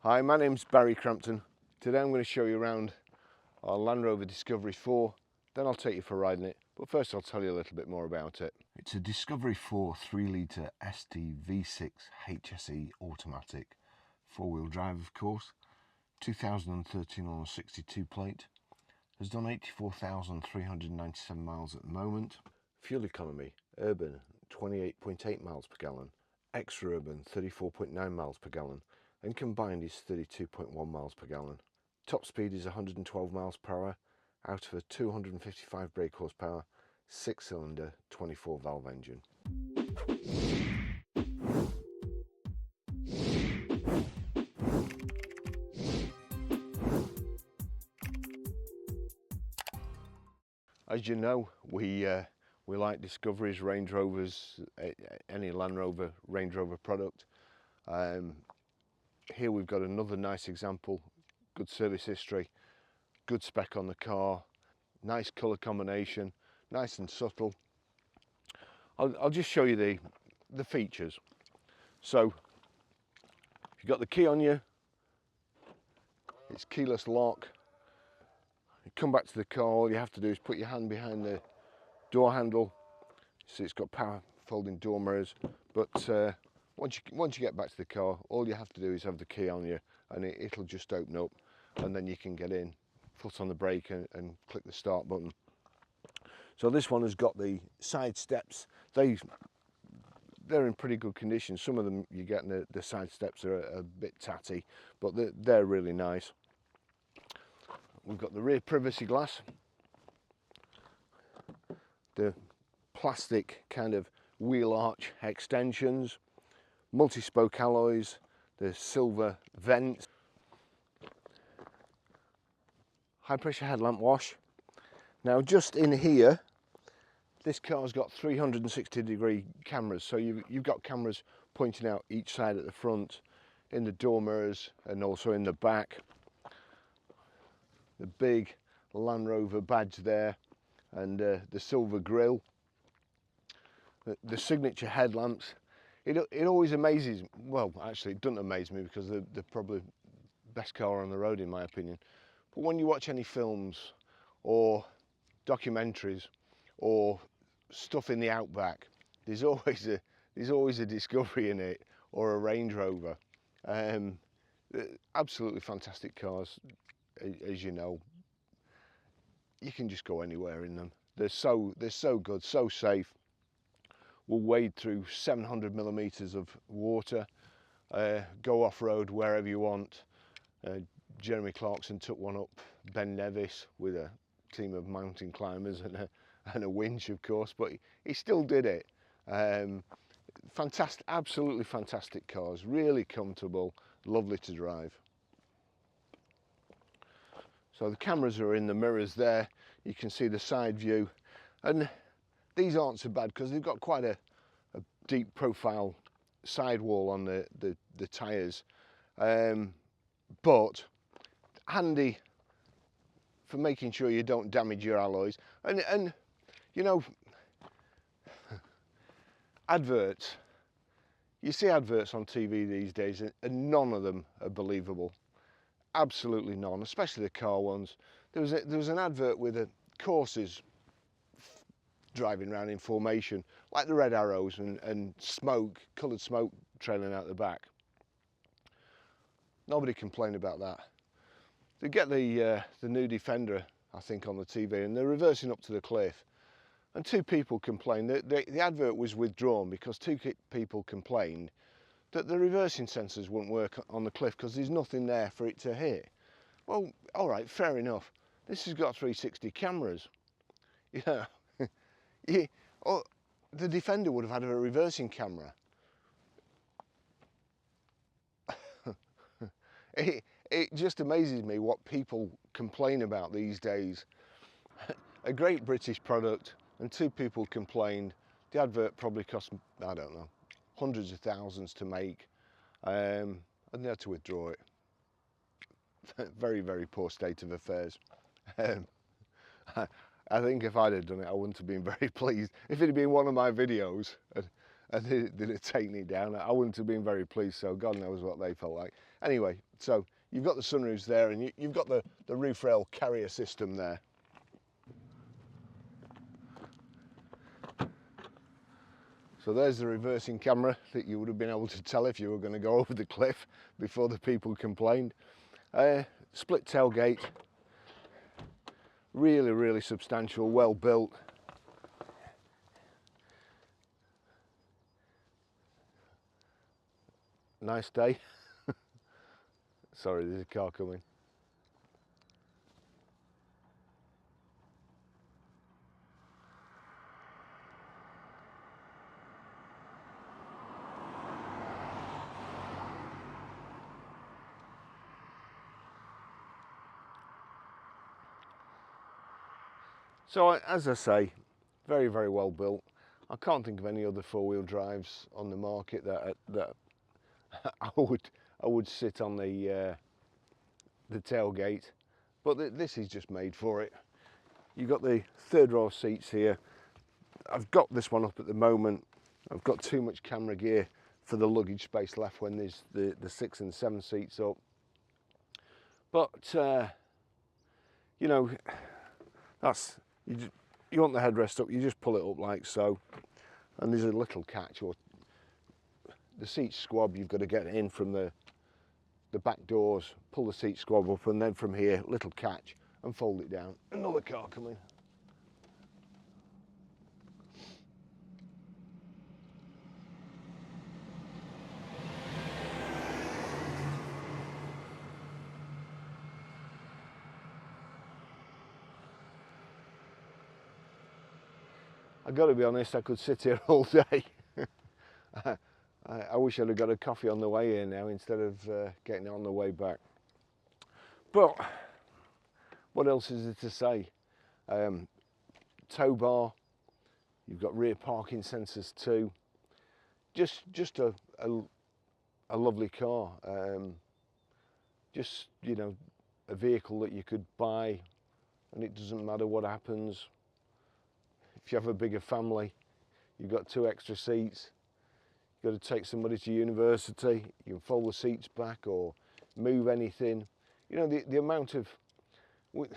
Hi, my name's Barrie Crampton. Today I'm going to show you around our Land Rover Discovery 4, then I'll take you for riding it, but first I'll tell you a little bit more about it. It's a Discovery 4 3-litre ST V6 HSE automatic, 4-wheel drive of course, 2013 on a 62 plate, has done 84,397 miles at the moment. Fuel economy, urban 28.8 miles per gallon, extra urban 34.9 miles per gallon, and combined is 32.1 miles per gallon. Top speed is 112 miles per hour out of a 255 brake horsepower, 6-cylinder, 24 valve engine. As you know, we like Discoveries, Range Rovers, any Land Rover, Range Rover product. Here we've got another nice example, good service history, good spec on the car, nice colour combination, nice and subtle. I'll just show you the features. So, you've got the key on you, it's keyless lock. You come back to the car, all you have to do is put your hand behind the door handle. So it's got power folding door mirrors, but once you get back to the car, all you have to do is have the key on you and it'll just open up, and then you can get in, foot on the brake and click the start button. So this one has got the side steps. They're in pretty good condition. Some of them you get in the side steps are a bit tatty, but they're really nice. We've got the rear privacy glass, the plastic kind of wheel arch extensions, multi-spoke alloys, the silver vents, high pressure headlamp wash. Now just in here, this car's got 360-degree cameras, so you've got cameras pointing out each side at the front, in the door mirrors and also in the back. The big Land Rover badge there, and the silver grille, the signature headlamps. It always amazes, well actually it doesn't amaze me because they're probably best car on the road in my opinion, but when you watch any films or documentaries or stuff in the outback, there's always a Discovery in it or a Range Rover. Absolutely fantastic cars. As you know, you can just go anywhere in them. They're so good, so safe. We'll wade through 700 millimeters of water, go off-road wherever you want. Jeremy Clarkson took one up Ben Nevis with a team of mountain climbers and a winch, of course, but he still did it. Fantastic, absolutely fantastic cars, really comfortable, lovely to drive. So the cameras are in the mirrors there. You can see the side view, and these aren't so bad because they've got quite a deep profile sidewall on the tyres, but handy for making sure you don't damage your alloys. And you know, adverts, you see adverts on TV these days and none of them are believable. Absolutely none, especially the car ones. There was an advert with courses driving around in formation, like the red arrows and smoke, coloured smoke trailing out the back. Nobody complained about that. They get the new Defender, I think, on the TV, and they're reversing up to the cliff, and 2 people complained. The advert was withdrawn because 2 people complained that the reversing sensors wouldn't work on the cliff because there's nothing there for it to hit. Well, all right, fair enough. This has got 360 cameras. Yeah, the Defender would have had a reversing camera. It just amazes me what people complain about these days. A great British product, and 2 people complained. The advert probably cost, I don't know, hundreds of thousands to make, and they had to withdraw it. Very, very poor state of affairs. I think if I'd have done it, I wouldn't have been very pleased. If it had been one of my videos and they'd have taken it down, I wouldn't have been very pleased, so God knows what they felt like. Anyway, So you've got the sunroofs there, and you've got the roof rail carrier system there. So there's the reversing camera that you would have been able to tell if you were going to go over the cliff before the people complained. Split tailgate, really substantial, well built. Nice day. Sorry, there's a car coming. So as I say, very well built. I can't think of any other four-wheel drives on the market that I would sit on the tailgate, but this is just made for it. You've got the third row of seats here. I've got this one up at the moment. I've got too much camera gear for the luggage space left when there's the 6 and 7 seats up. But you know, you want the headrest up, you just pull it up like so, and there's a little catch, or the seat squab, you've got to get it in from the back doors, pull the seat squab up, and then from here, little catch, and fold it down. Another car coming. I've got to be honest, I could sit here all day. I wish I'd have got a coffee on the way here now instead of getting it on the way back. But what else is there to say? Tow bar, you've got rear parking sensors too. Just a lovely car. Just, you know, a vehicle that you could buy, and it doesn't matter what happens. If you have a bigger family, you've got 2 extra seats, you've got to take somebody to university, you can fold the seats back or move anything. You know, the amount of, the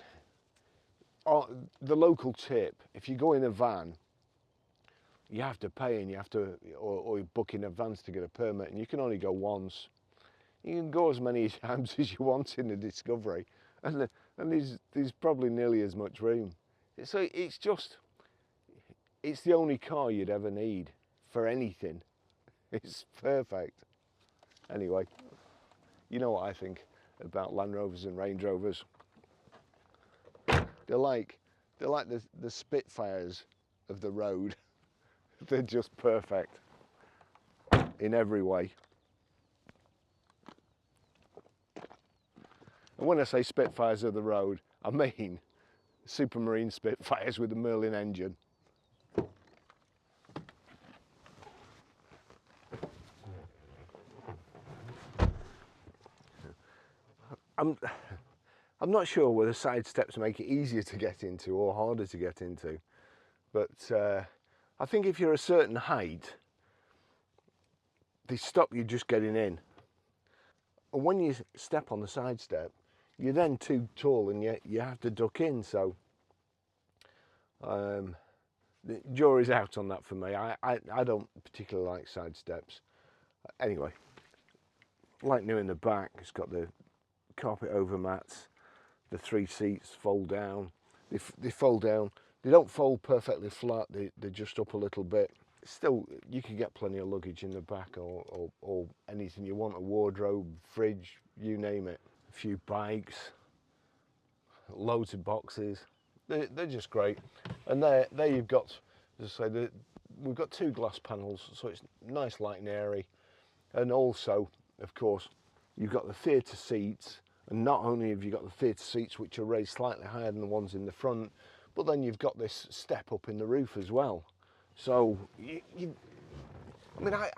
local tip, if you go in a van, you have to pay, and you have to, or you book in advance to get a permit, and you can only go once. You can go as many times as you want in the Discovery, and there's probably nearly as much room. So it's the only car you'd ever need for anything. It's perfect. Anyway, you know what I think about Land Rovers and Range Rovers. They're like the Spitfires of the road. They're just perfect in every way. And when I say Spitfires of the road, I mean Supermarine Spitfires with a Merlin engine. I'm not sure whether side steps make it easier to get into or harder to get into, but I think if you're a certain height, they stop you just getting in. And when you step on the side step, you're then too tall and you have to duck in. So the jury's out on that for me. I don't particularly like side steps. Anyway, like new in the back, it's got the carpet over mats, the 3 seats fold down. They fold down. They don't fold perfectly flat, they're just up a little bit. Still, you can get plenty of luggage in the back, or anything you want, a wardrobe, fridge, you name it. A few bikes, loads of boxes. They're just great. And there you've got, as I say, we've got 2 glass panels, so it's nice, light and airy. And also, of course, you've got the theatre seats, and not only have you got the theatre seats, which are raised slightly higher than the ones in the front, but then you've got this step up in the roof as well. So I mean,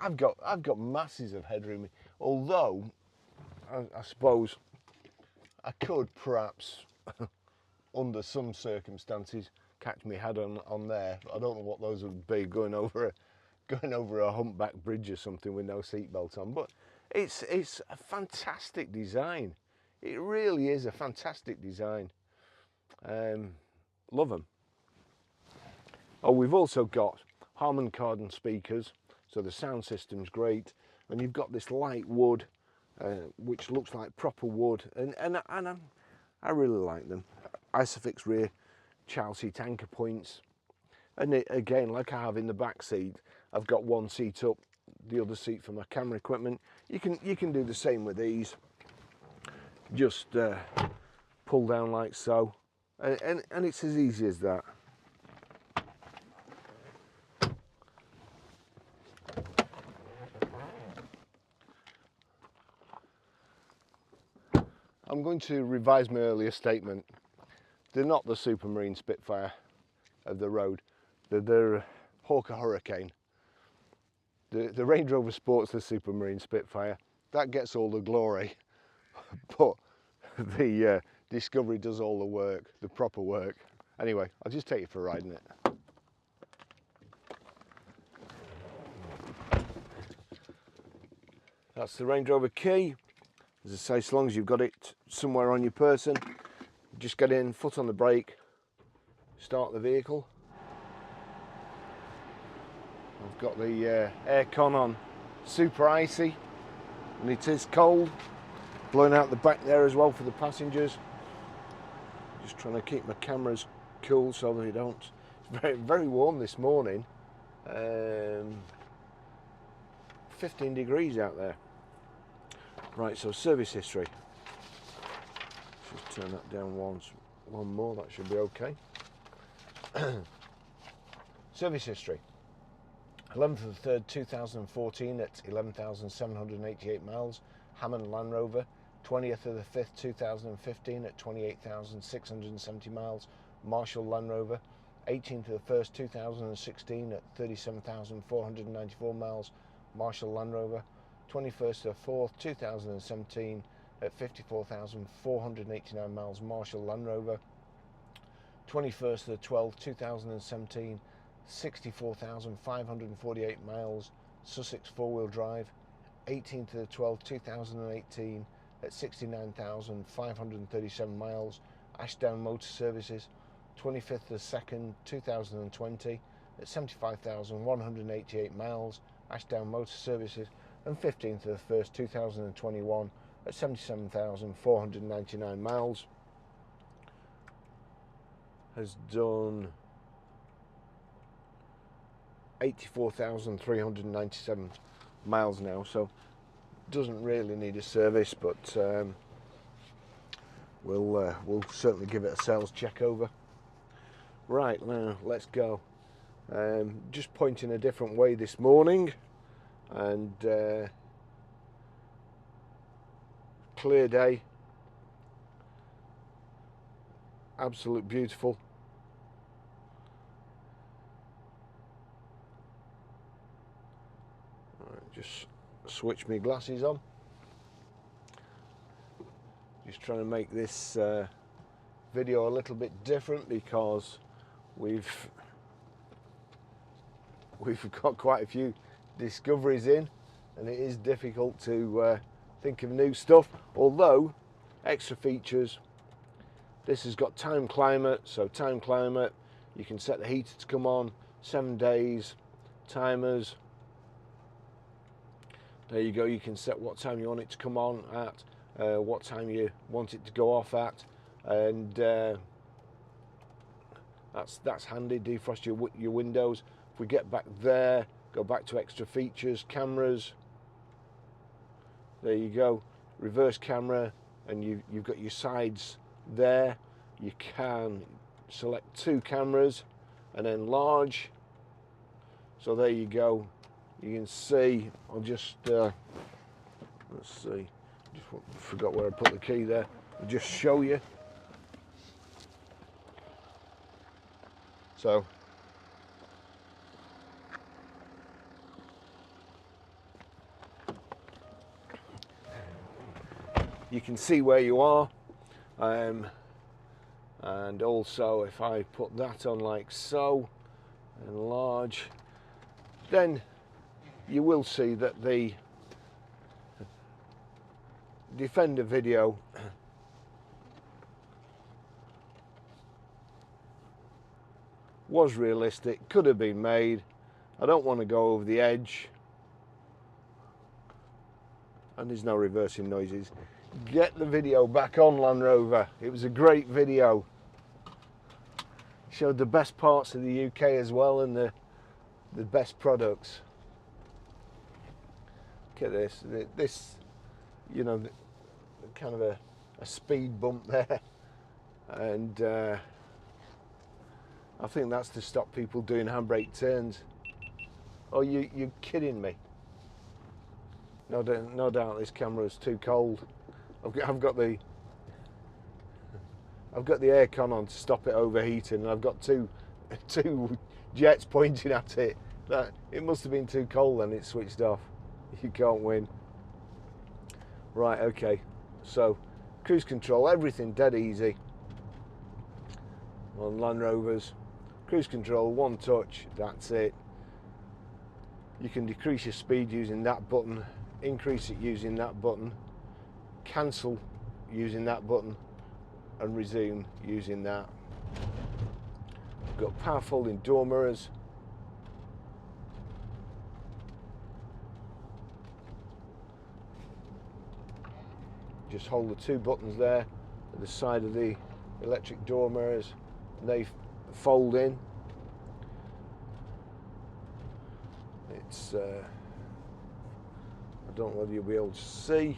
I've got masses of headroom. Although I suppose I could perhaps, under some circumstances, catch my head on there. I don't know what those would be, going over a humpback bridge or something with no seatbelt on. But It's a fantastic design. It really is a fantastic design. Love them. Oh, we've also got Harman Kardon speakers, so the sound system's great, and you've got this light wood, which looks like proper wood, and I really like them. Isofix rear child seat anchor points, and again, like I have in the back seat, I've got one seat up, the other seat for my camera equipment. You can do the same with these. Just pull down like so, and it's as easy as that. I'm going to revise my earlier statement. They're not the Supermarine Spitfire of the road. They're Hawker Hurricane. The Range Rover Sport's the Supermarine Spitfire. That gets all the glory, but the Discovery does all the work, the proper work. Anyway, I'll just take you for a ride in it. That's the Range Rover key. As I say, as long as you've got it somewhere on your person, just get in, foot on the brake, start the vehicle. I've got the aircon on super icy, and it is cold. Blowing out the back there as well for the passengers. Just trying to keep my cameras cool so they don't. It's very, very warm this morning. 15 degrees out there. Right, so service history. Just turn that down one more, that should be okay. Service history. 11th of the 3rd, 2014 at 11,788 miles, Hammond Land Rover. 20th of the 5th, 2015 at 28,670 miles, Marshall Land Rover. 18th of the 1st, 2016 at 37,494 miles, Marshall Land Rover. 21st of the 4th, 2017 at 54,489 miles, Marshall Land Rover. 21st of the 12th, 2017, 64,548 miles, Sussex four-wheel drive. 18th of the 12th, 2018 at 69,537 miles, Ashdown Motor Services. 25th of the 2nd, 2020 at 75,188 miles, Ashdown Motor Services. And 15th of the 1st, 2021 at 77,499 miles. Has done 84,397 miles now, so doesn't really need a service, but we'll certainly give it a sales check over. Right, now let's go. Just pointing a different way this morning, and clear day, absolute beautiful. Right, just switch my glasses on. Just trying to make this video a little bit different because we've got quite a few discoveries in, and it is difficult to think of new stuff, although extra features. This has got time climate, so time climate, you can set the heater to come on 7 days, timers, there you go, you can set what time you want it to come on at, what time you want it to go off at, and that's handy. Defrost your windows. If we get back there, go back to extra features, cameras, there you go, reverse camera, and you've got your sides there. You can select 2 cameras and enlarge, so there you go. You can see, I'll just let's see, just forgot where I put the key there. I'll just show you. So you can see where you are, and also if I put that on like so, enlarge, then you will see that the Defender video was realistic, could have been made. I don't want to go over the edge, and there's no reversing noises. Get the video back on, Land Rover. It was a great video. Showed the best parts of the UK as well, and the best products. Look at this, you know, kind of a speed bump there, and I think that's to stop people doing handbrake turns. Oh, you're kidding me. No doubt this camera is too cold. I've got the aircon on to stop it overheating, and I've got two jets pointing at it. It must have been too cold then, it switched off. You can't win. Right, okay, so cruise control, everything dead easy on Land Rovers. Cruise control, one touch, that's it. You can decrease your speed using that button, increase it using that button, cancel using that button, and resume using that. We've got power folding door mirrors. Just hold the two buttons there at the side of the electric door mirrors, and they fold in. It's I don't know whether you'll be able to see.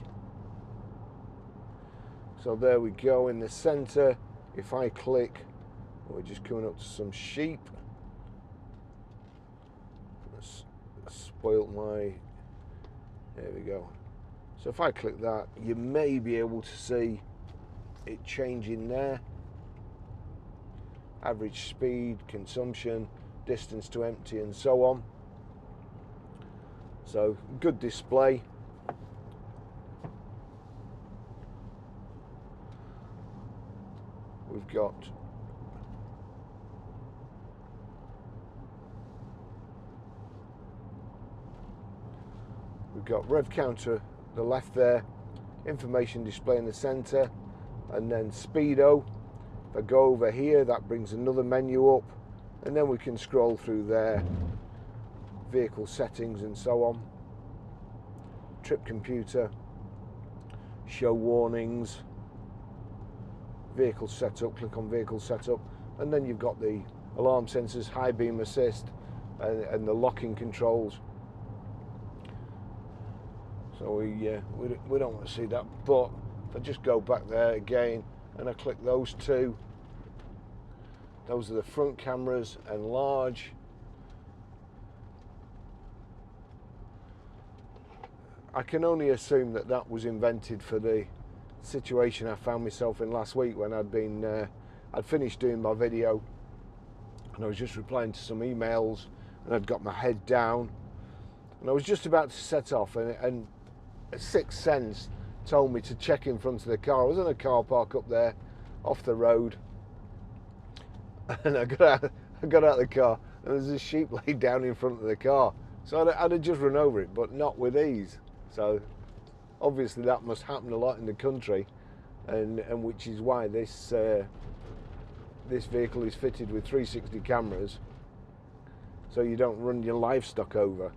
So there we go in the center. If I click, we're just coming up to some sheep. Spoilt my, there we go. So if I click that, you may be able to see it changing there. Average speed, consumption, distance to empty, and so on. So good display. We've got rev counter the left there, information display in the center, and then speedo. If I go over here, that brings another menu up, and then we can scroll through there, vehicle settings and so on. Trip computer, show warnings, vehicle setup, click on vehicle setup, and then you've got the alarm sensors, high beam assist, and the locking controls. So we don't want to see that, but if I just go back there again and I click those two, those are the front cameras, enlarge. I can only assume that that was invented for the situation I found myself in last week when I'd finished doing my video and I was just replying to some emails, and I'd got my head down and I was just about to set off, and a sixth sense told me to check in front of the car. I was in a car park up there off the road, and I got out of the car and there's a sheep laid down in front of the car. So I'd have just run over it, but not with ease. So obviously that must happen a lot in the country, and which is why this vehicle is fitted with 360 cameras, so you don't run your livestock over.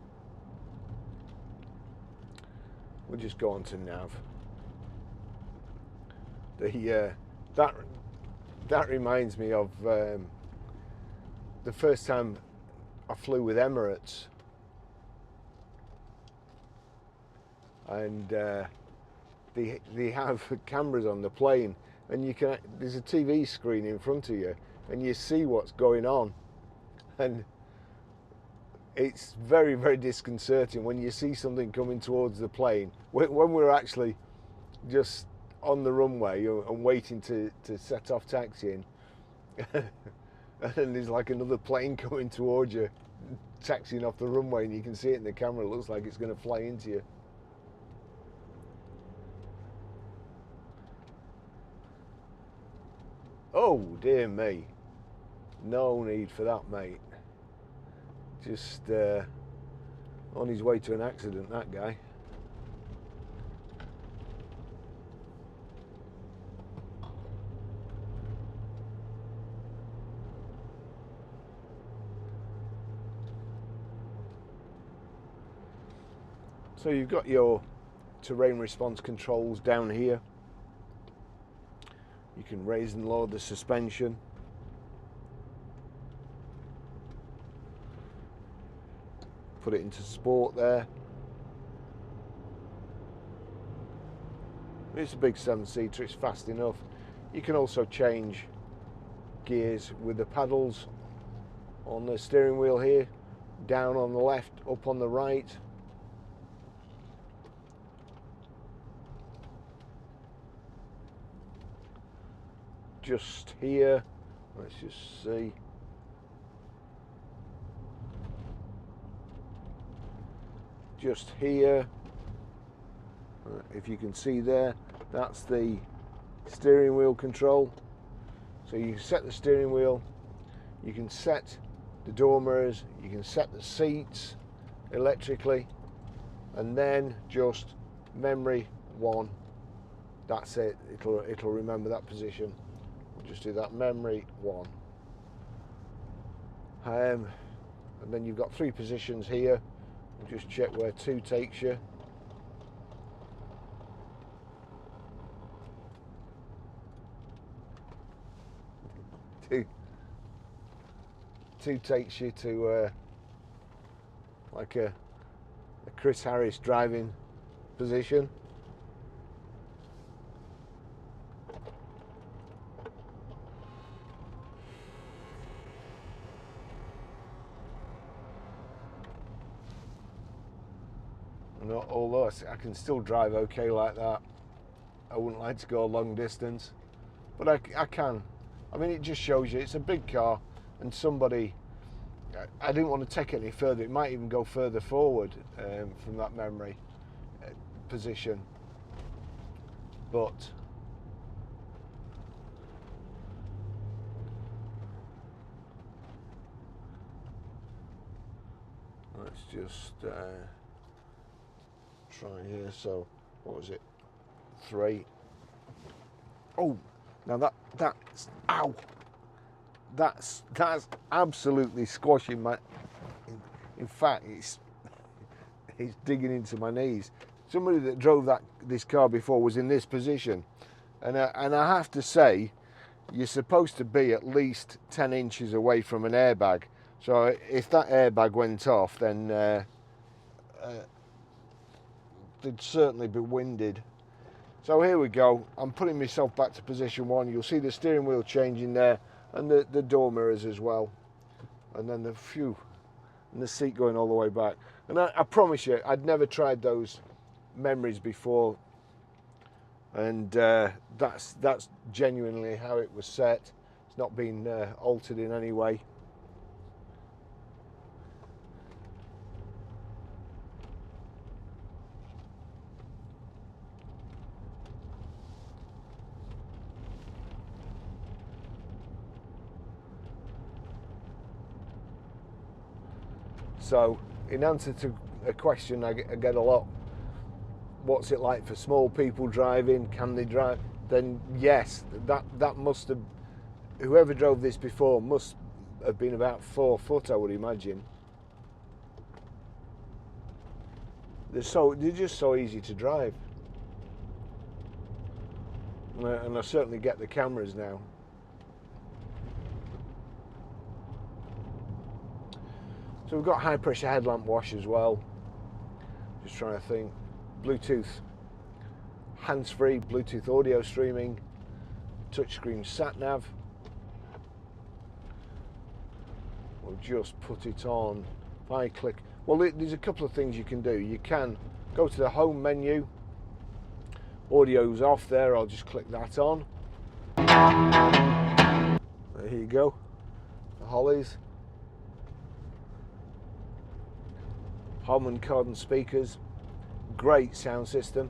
We'll just go on to nav. That reminds me of the first time I flew with Emirates, and they have cameras on the plane, and there's a TV screen in front of you, and you see what's going on, and it's very, very disconcerting when you see something coming towards the plane. When we're actually just on the runway and waiting to set off taxiing, and there's like another plane coming towards you, taxiing off the runway, and you can see it in the camera. It looks like it's going to fly into you. Oh dear me, no need for that, mate. Just on his way to an accident, that guy. So you've got your terrain response controls down here. You can raise and lower the suspension. Put it into sport there. It's a big 7-seater, it's fast enough. You can also change gears with the paddles on the steering wheel here. Down on the left, up on the right. Just here, let's just see. Just here, if you can see there, that's the steering wheel control. So you can set the steering wheel, you can set the door mirrors, you can set the seats electrically, and then just memory 1. That's it. It'll remember that position. We'll just do that, memory 1. And then you've got 3 positions here. We'll just check where 2 takes you. Two takes you to like a Chris Harris driving position. And although I can still drive okay like that, I wouldn't like to go a long distance, but I can. I mean, it just shows you it's a big car, and somebody, I didn't want to take it any further. It might even go further forward from that memory position, but let's just try here. So what was it? 3. Oh, now that's ow. That's absolutely squashing my. In fact, it's digging into my knees. Somebody that drove this car before was in this position, and I have to say, you're supposed to be at least 10 inches away from an airbag. So if that airbag went off, then they'd certainly be winded. So here we go. I'm putting myself back to position 1. You'll see the steering wheel changing there, and the door mirrors as well, and then and the seat going all the way back. And I promise you, I'd never tried those memories before, and that's genuinely how it was set. It's not been altered in any way. So, in answer to a question I get a lot, what's it like for small people driving? Can they drive? Then yes, that must have, whoever drove this before must have been about 4 foot, I would imagine. They're just so easy to drive, and I certainly get the cameras now. So we've got high pressure headlamp wash as well. Just trying to think. Bluetooth hands-free, Bluetooth audio streaming, touchscreen sat nav. We'll just put it on. If I click, well, there's a couple of things you can do. You can go to the home menu. Audio's off there. I'll just click that on. There you go. The Hollies. Harman Kardon speakers, great sound system.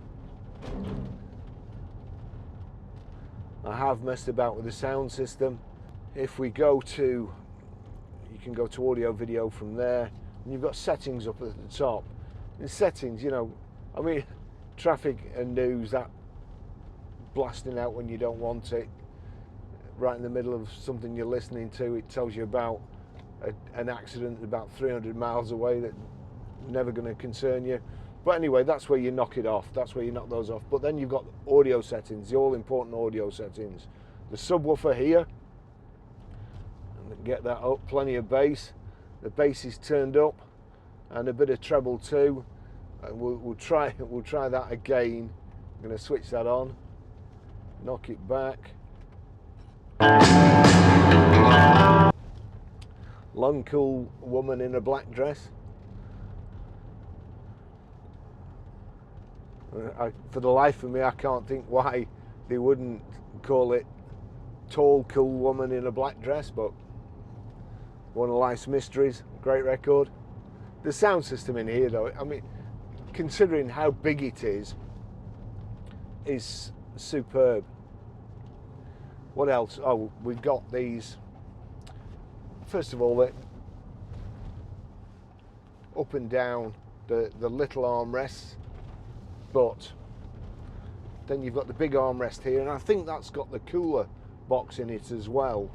I have messed about with the sound system. If we go to, you can go to audio video from there, and you've got settings up at the top. In settings, you know, I mean, traffic and news, that blasting out when you don't want it, right in the middle of something you're listening to, it tells you about an accident about 300 miles away that never going to concern you. But anyway, that's where you knock it off. That's where you knock those off. But then you've got audio settings, the all-important audio settings. The subwoofer here, and get that up, plenty of bass. The bass is turned up, and a bit of treble too. And we'll try that again. I'm going to switch that on, knock it back. Long cool woman in a black dress. For the life of me, I can't think why they wouldn't call it Tall Cool Woman in a Black Dress, but one of life's mysteries. Great record. The sound system in here, though, I mean, considering how big it is superb. What else? Oh, we've got these. First of all, the up and down the little armrests. But then you've got the big armrest here, and I think that's got the cooler box in it as well.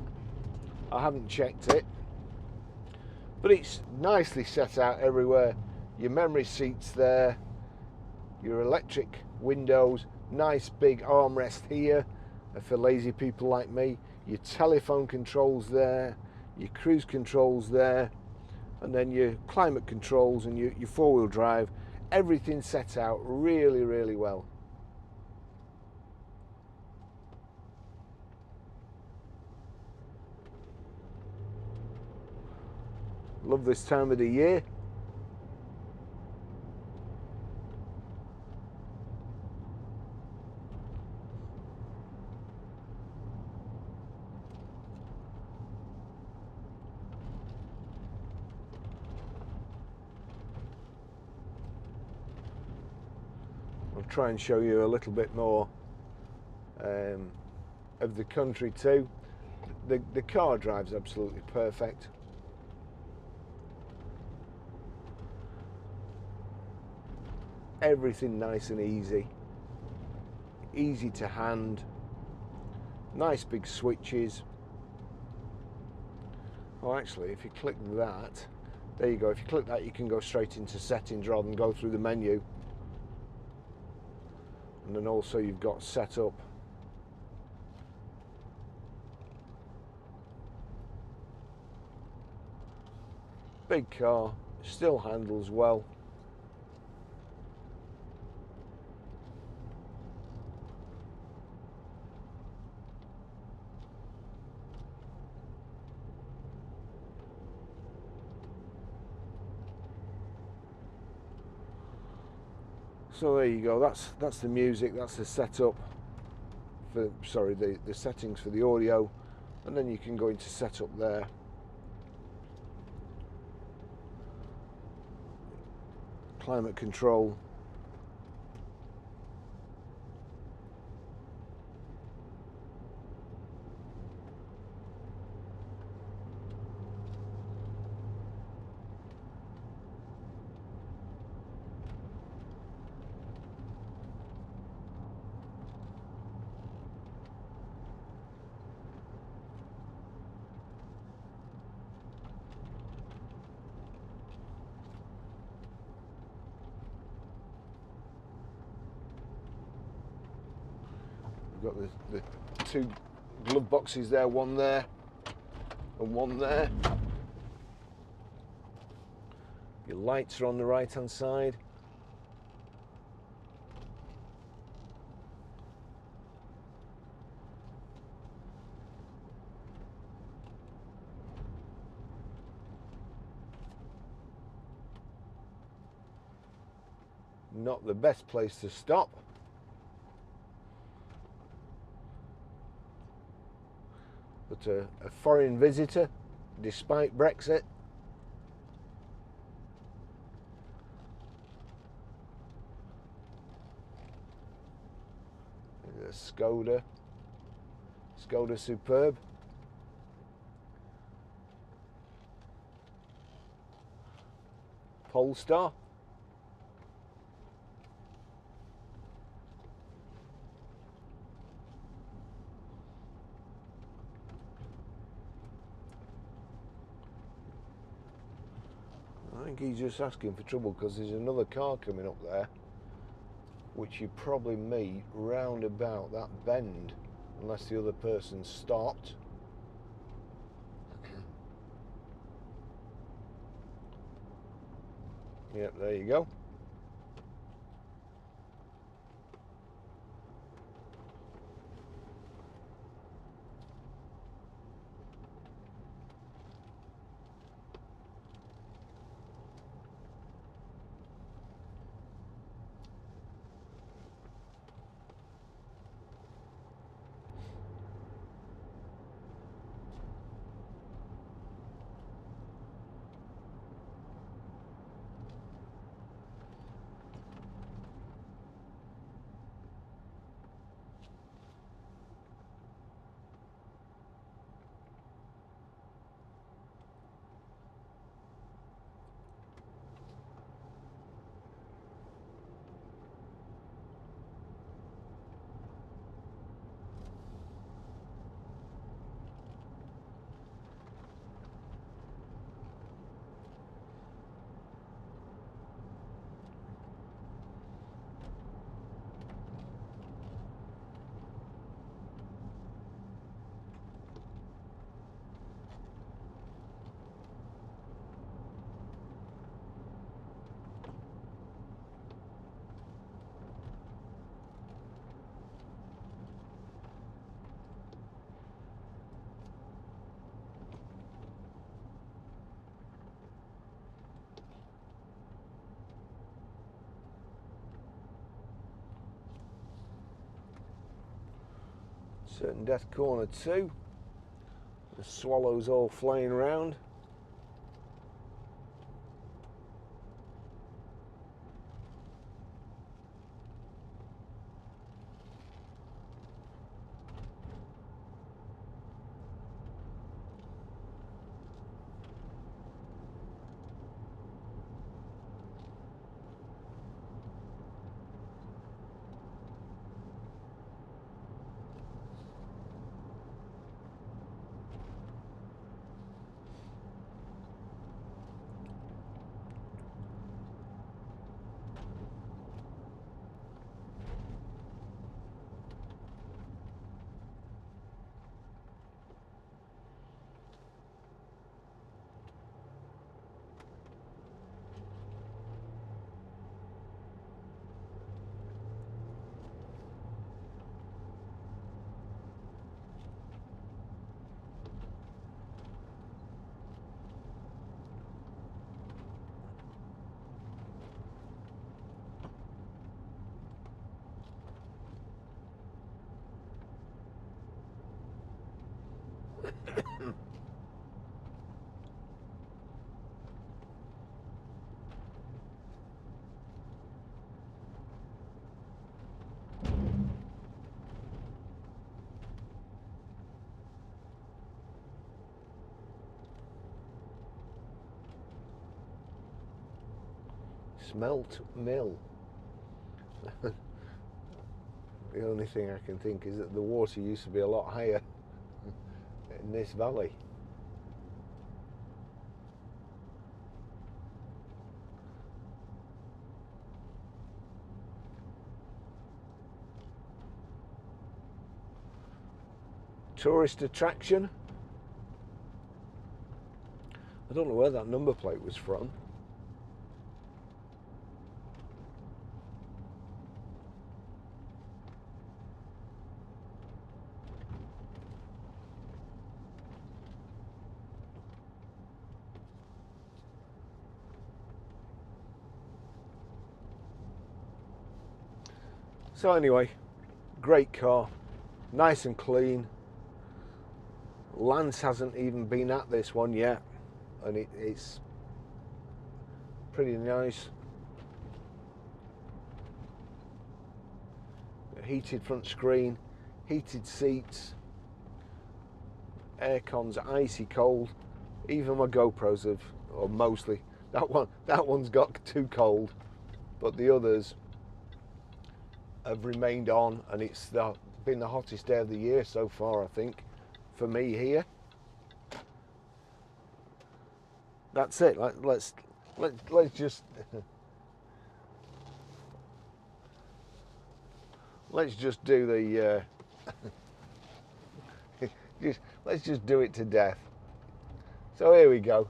I haven't checked it, but it's nicely set out everywhere. Your memory seats there, your electric windows, nice big armrest here for lazy people like me. Your telephone controls there, your cruise controls there, and then your climate controls and your four-wheel drive. Everything set out really, really well. Love this time of the year. I'll try and show you a little bit more of the country too. The car drives absolutely perfect. Everything nice and easy to hand, nice big switches. Oh, actually, if you click that, there you go. If you click that, you can go straight into settings rather than go through the menu. And then also you've got setup. Big car, still handles well. So there you go, that's the music, that's the setup for, sorry, the settings for the audio, and then you can go into setup there. Climate control. We've got the two glove boxes there, one there and one there. Your lights are on the right hand side. Not the best place to stop. But a foreign visitor, despite Brexit. A Skoda Superb. Polestar. I think he's just asking for trouble because there's another car coming up there, which you probably meet round about that bend, unless the other person stopped. Yep, there you go. Certain Death Corner 2. The swallows all flying around. Smelt mill. The only thing I can think is that the water used to be a lot higher in this valley. Tourist attraction. I don't know where that number plate was from. So anyway, great car, nice and clean. Lance hasn't even been at this one yet, and it's pretty nice. Heated front screen, heated seats, aircon's icy cold. Even my GoPros have, or mostly, that one's got too cold, but the others have remained on, and it's been the hottest day of the year so far, I think, for me here. That's it. Let's let's just let's just do the let's just do it to death. So here we go.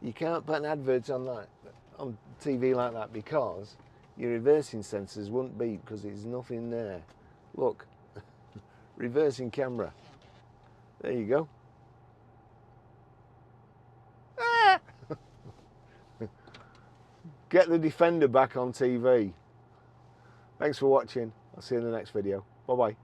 You can't put an advert on that on TV like that because your reversing sensors wouldn't beep because there's nothing there. Look, reversing camera. There you go. Ah! Get the Defender back on TV. Thanks for watching. I'll see you in the next video. Bye bye.